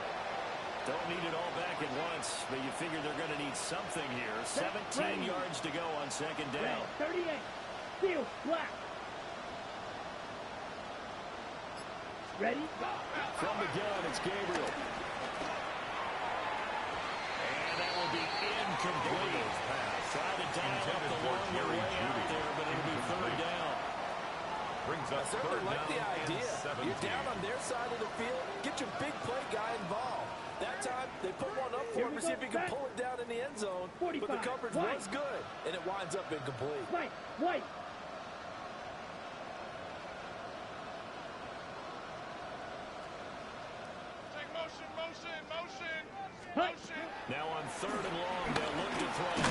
Don't need it all back at once, but you figure they're going to need something here. 17 yards to go on second down. 38. Steal, Black. Ready? From the gun, it's Gabriel. And that will be incomplete. Try to dial up the longer way out there, but it'll be third down. Brings I us certainly third like the down and idea. 17. You're down on their side of the field. Get your big play guy involved. That time, they put one up for him to see if he can pull it down in the end zone. 45. But the coverage was good, and it winds up incomplete. White. Motion. Now on third and long, they'll look to throw.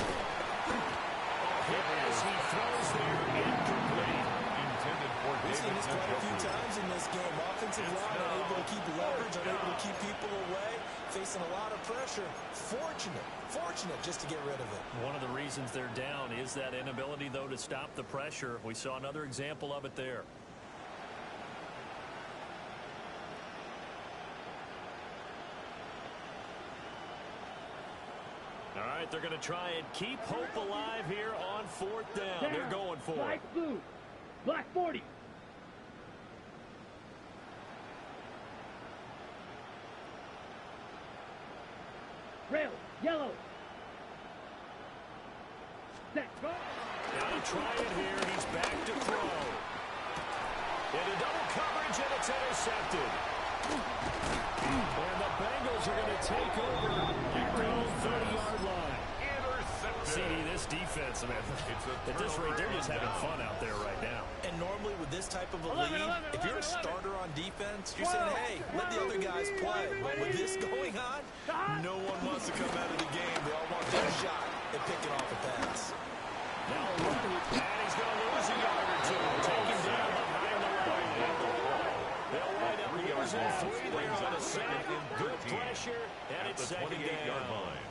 As he throws there, incomplete. Intended for We've seen this Davidson. quite a few times in this game. Offensive line unable to keep leverage, unable to keep people away, facing a lot of pressure. Fortunate just to get rid of it. One of the reasons they're down is that inability, though, to stop the pressure. We saw another example of it there. All right, they're going to try and keep hope alive here on fourth down. They're going for it. Black blue. Black 40. Rail, yellow. Set, go. Now to try it here. He's back to throw. Into double coverage, and it's intercepted. And the Bengals are going to take over at their own 30-yard line. CD, this defense, man, at this rate, they're just having fun out there right now. And normally with this type of a lead, if you're a starter on defense, you're saying, hey, let the other guys play. But with this going on, no one wants to come out of the game. They all want their shot at picking off a pass. Now a run, and he's going to lose a yard or two. Take him down behind the line. They'll wind up losing 3 there on a sack. Good pressure, and it's second down. Line.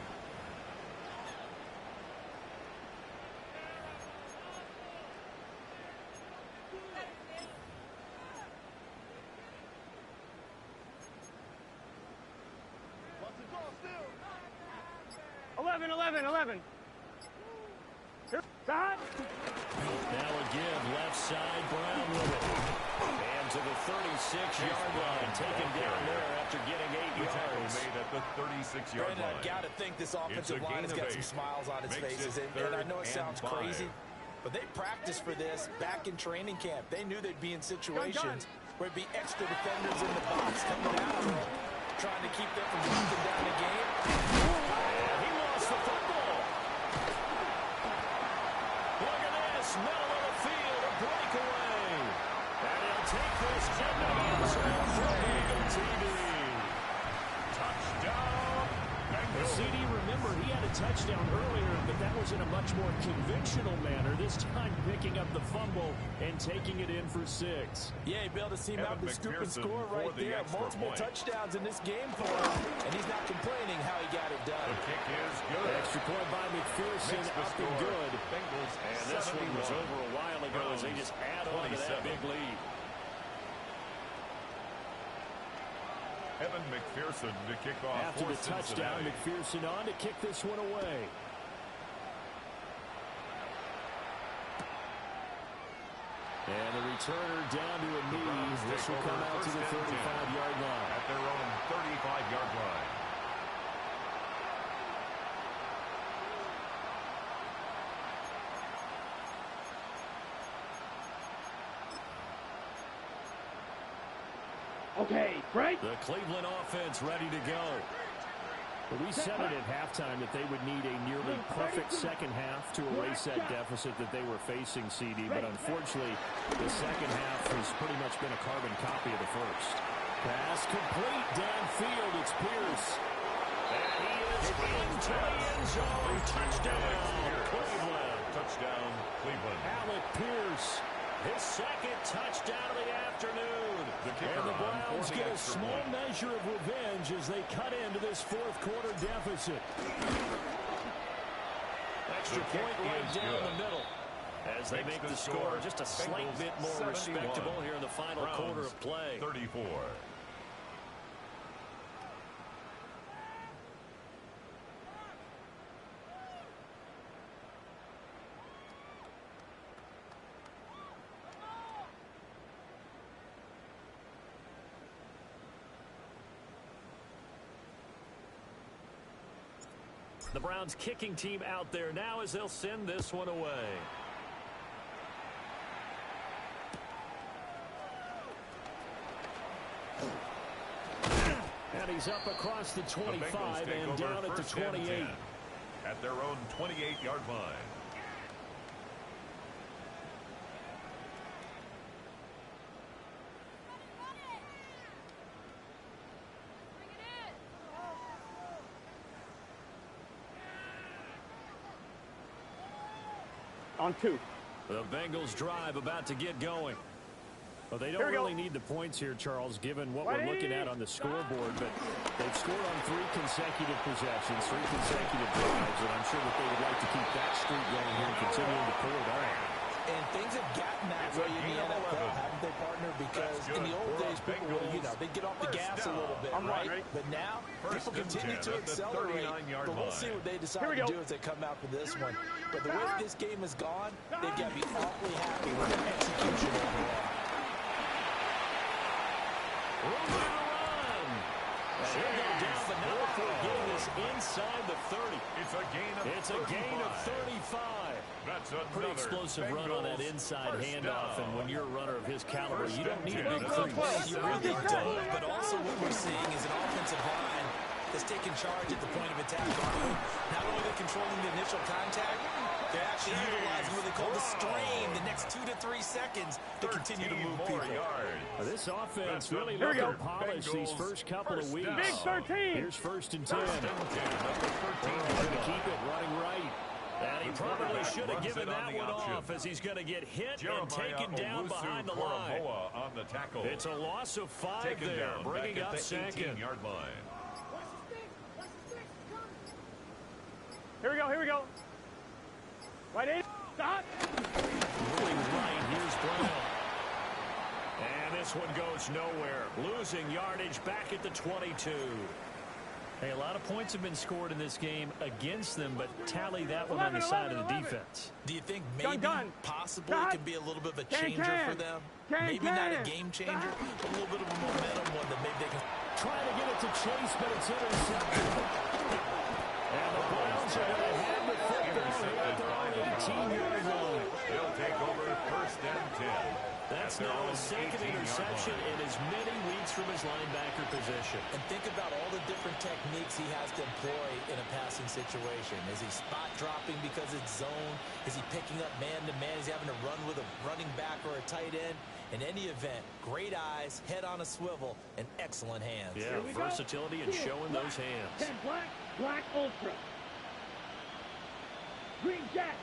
Eleven. Side. Now again, left side, Brown with it. And to the 36-yard line, taken down there after getting 8 yards. Made at the 36-yard Brandon, line. I've got to think this offensive line has got some smiles on its faces. And I know it sounds crazy, but they practiced for this back in training camp. They knew they'd be in situations where it'd be extra defenders in the box coming after them, trying to keep them from knocking down the game. And he lost the football. Look at this, middle of the field, a breakaway. And he'll take this into the end zone for a Eagle TD. Touchdown, Bengals. CD, remember, he had a touchdown earlier, but that was in a much more conventional manner. This time picking up the fumble and taking it in for 6. Yeah, he bailed his team out the scoop and score right there. Multiple touchdowns in this game for him, and he's not complaining how he got it done. The kick is good. Extra point by McPherson, up and good. Bengals And this one was 71. over a while ago as they just add on to that 27. big lead. Evan McPherson to kick off After for the touchdown, Cincinnati. McPherson on to kick this one away. And the returner down to a knee. This will come out to the 35-yard line. At their own 35-yard line. Okay, break. The Cleveland offense ready to go. But we said it at halftime that they would need a nearly perfect second half to erase that deficit that they were facing, CD. But unfortunately, the second half has pretty much been a carbon copy of the first. Pass complete downfield. It's Pierce. And he is into the end zone. Touchdown, Cleveland. Touchdown, Cleveland. Alec Pierce, his second touchdown of the afternoon. And the Browns get a small measure of revenge as they cut into this fourth quarter deficit. Extra point right down the middle as they make the score just a slight bit more respectable here in the final quarter of play. 34. The Browns kicking team out there now as they'll send this one away. And he's up across the 25 and down at the 28. At their own 28-yard line. On 2. The Bengals drive about to get going. Well, they don't really need the points here, Charles, given what we're looking at on the scoreboard. But they've scored on 3 consecutive possessions, 3 consecutive drives, and I'm sure that they would like to keep that streak going here and continuing to pull it on. And things have gotten that way in the NFL, haven't they, partner? Because in the old days, people would, they'd get off the gas a little bit, right? But now, people continue to accelerate. But we'll see what they decide to do as they come out for this one. But the way this game has gone, they've got to be awfully happy with their execution overall. Room to run. And he'll go down, but now before getting this inside the 30. It's a gain of 35. That's Pretty explosive run on that inside handoff, and when you're a runner of his caliber, you don't need a big crease. You really don't, but also what we're seeing is an offensive line that's taking charge at the point of attack. Not only are they controlling the initial contact, they're actually utilizing what they call the strain, the next 2 to 3 seconds to continue to move people. This offense really looking polished these first couple of weeks. Big 13. Here's 1st and 10. Going to keep it running right. And he probably should have given that one off as he's going to get hit and taken down behind the line. It's a loss of 5 there, bringing up 2nd. Here we go. Right in. Stop. Moving right, here's Brown. And this one goes nowhere. Losing yardage back at the 22. Hey, a lot of points have been scored in this game against them, but tally that one on the side of the defense. Do you think maybe, possibly, it could be a little bit of a changer for them? Maybe not a game changer, but a little bit of a momentum one that maybe they can... Trying to get it to Chase, but it's intercepted. And the Browns are going to have the football here at their own 18-yard line. They'll take over 1st and 10. That's now a 2nd interception in as many weeks from his linebacker position. And think about all the different techniques he has to employ in a passing situation. Is he spot dropping because it's zone? Is he picking up man-to-man? Is he having to run with a running back or a tight end? In any event, great eyes, head on a swivel, and excellent hands. Yeah, versatility and showing those hands. 10 black ultra. Green jack.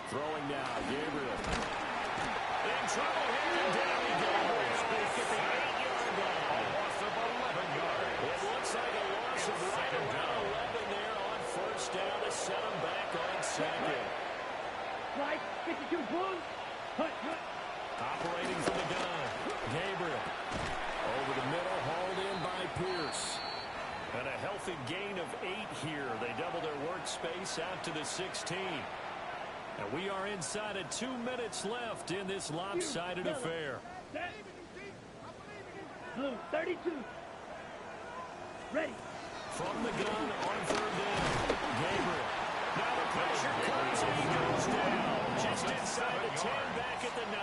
Throwing now, Gabriel. In trouble here, and down he goes. Back at the 8-yard line. A loss of 11 yards. It looks like a loss of right around 11 there on 1st down to set him back on 2nd. Right, 52 boom. Hut. Operating from the gun, Gabriel. Over the middle, hauled in by Pierce. And a healthy gain of 8 here. They double their workspace out to the 16. And we are inside of 2 minutes left in this lopsided affair. 32. Ready. From the gun on 3rd down. Gabriel Now the pressure comes and he goes down. Just inside the 10, back at the 9.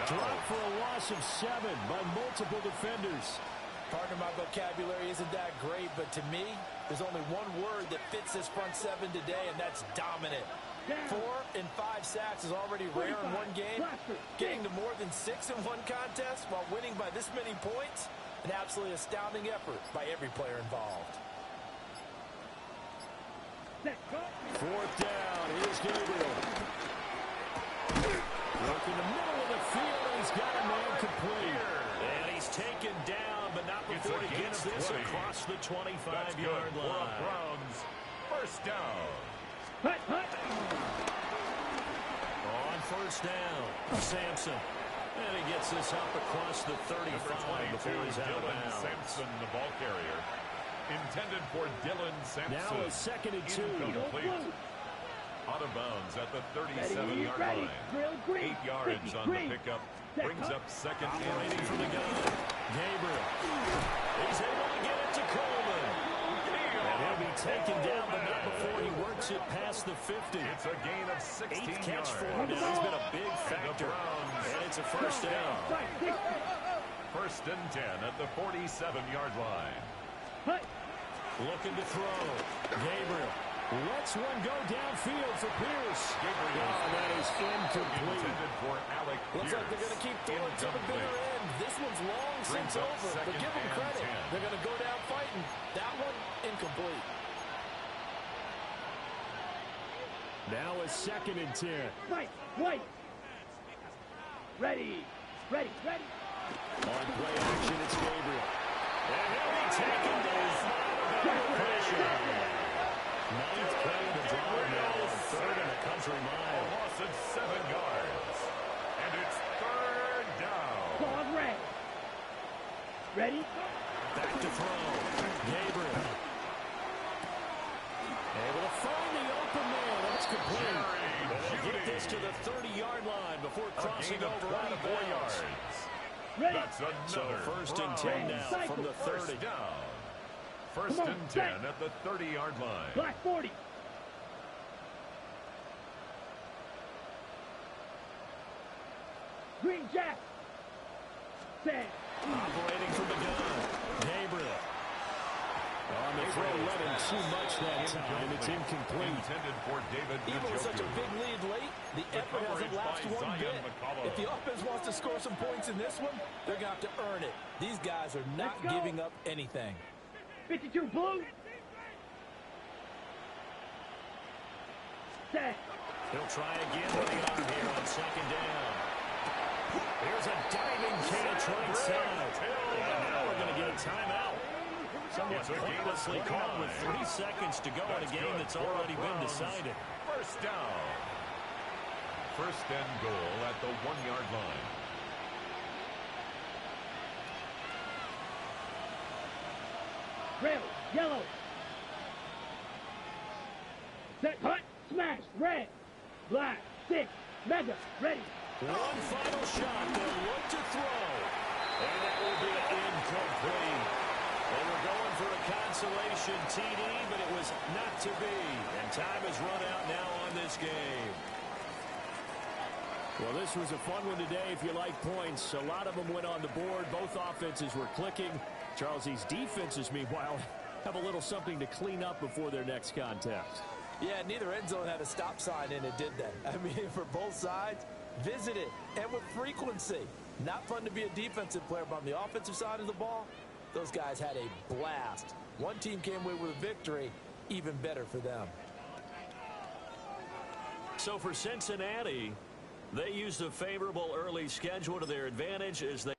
Drop for a loss of 7 by multiple defenders. Partner, my vocabulary isn't that great, but to me, there's only one word that fits this front 7 today, and that's dominant. 4 and 5 sacks is already rare in one game. Getting to more than 6 in one contest while winning by this many points, an absolutely astounding effort by every player involved. 4th down. Here's Gabriel. Look in the middle of the field, and he's got a man complete. And he's taken down, but not before he gets this across the 25-yard line. Browns, first down. On first down, Sampson. And he gets this up across the 35 before he's out of bounds. Sampson, the ball carrier. Intended for Dylan Sampson. Now a 2nd and 2. Incomplete. Out of bounds at the 37-yard line. 8 yards on the pickup. Brings up 2nd and 2. From the gun. Gabriel. He's able to get it to Coleman. And he'll be taken down, but not before he works it past the 50. It's a gain of 16 8th catch yards. for him now. He's been a big factor. And it's a first down. 1st and 10 at the 47-yard line. Looking to throw. Gabriel lets one go downfield for Pierce. That is incomplete. Intended for Alec Looks Pierce. like they're going to keep throwing to the bitter end. This one's long since over, but give them credit. They're going to go down fighting. That one, incomplete. Now a 2nd and 10. Wait. Ready. On play action, it's Gabriel. And he'll be taken down. Pressure. 9th play of the drive now. 3rd and a country A mile. loss of 7 yards. And it's 3rd down. Dog red. Ready? Back to throw. Gabriel. Able to find the open man. That's complete. And they'll get this to the 30-yard line before crossing over out of bounds. Ready? That's another. So 1st and 10 now from the 30. First down. 1st and 10 at the 30-yard line. Black 40. Green Jack. Set. Operating from the gun. Gabriel. On the throw, letting too much that time. It's incomplete. Intended for David Even with such a Njoku. big lead late, the effort hasn't lasted one bit. If the offense wants to score some points in this one, they're going to have to earn it. These guys are not giving up anything. 52 blue. Set. He'll try again with the arm here on 2nd down. Here's a diving catch right side. And now we're going to get a timeout. Somewhat pointlessly caught with 3 seconds to go in a game that's already been decided. First down. 1st and goal at the 1-yard line. Red. Yellow. Set. Cut. Smash. Red. Black. 6. Mega. Ready. One final shot. They'll look to throw. And that will be incomplete. They were going for a consolation TD, but it was not to be. And time has run out now on this game. Well, this was a fun one today if you like points. A lot of them went on the board. Both offenses were clicking. Charles, these defenses, meanwhile, have a little something to clean up before their next contest. Yeah, neither end zone had a stop sign in it, did they? I mean, for both sides, visit it, and with frequency. Not fun to be a defensive player, but on the offensive side of the ball, those guys had a blast. One team came away with a victory, even better for them. So for Cincinnati, they used a favorable early schedule to their advantage as they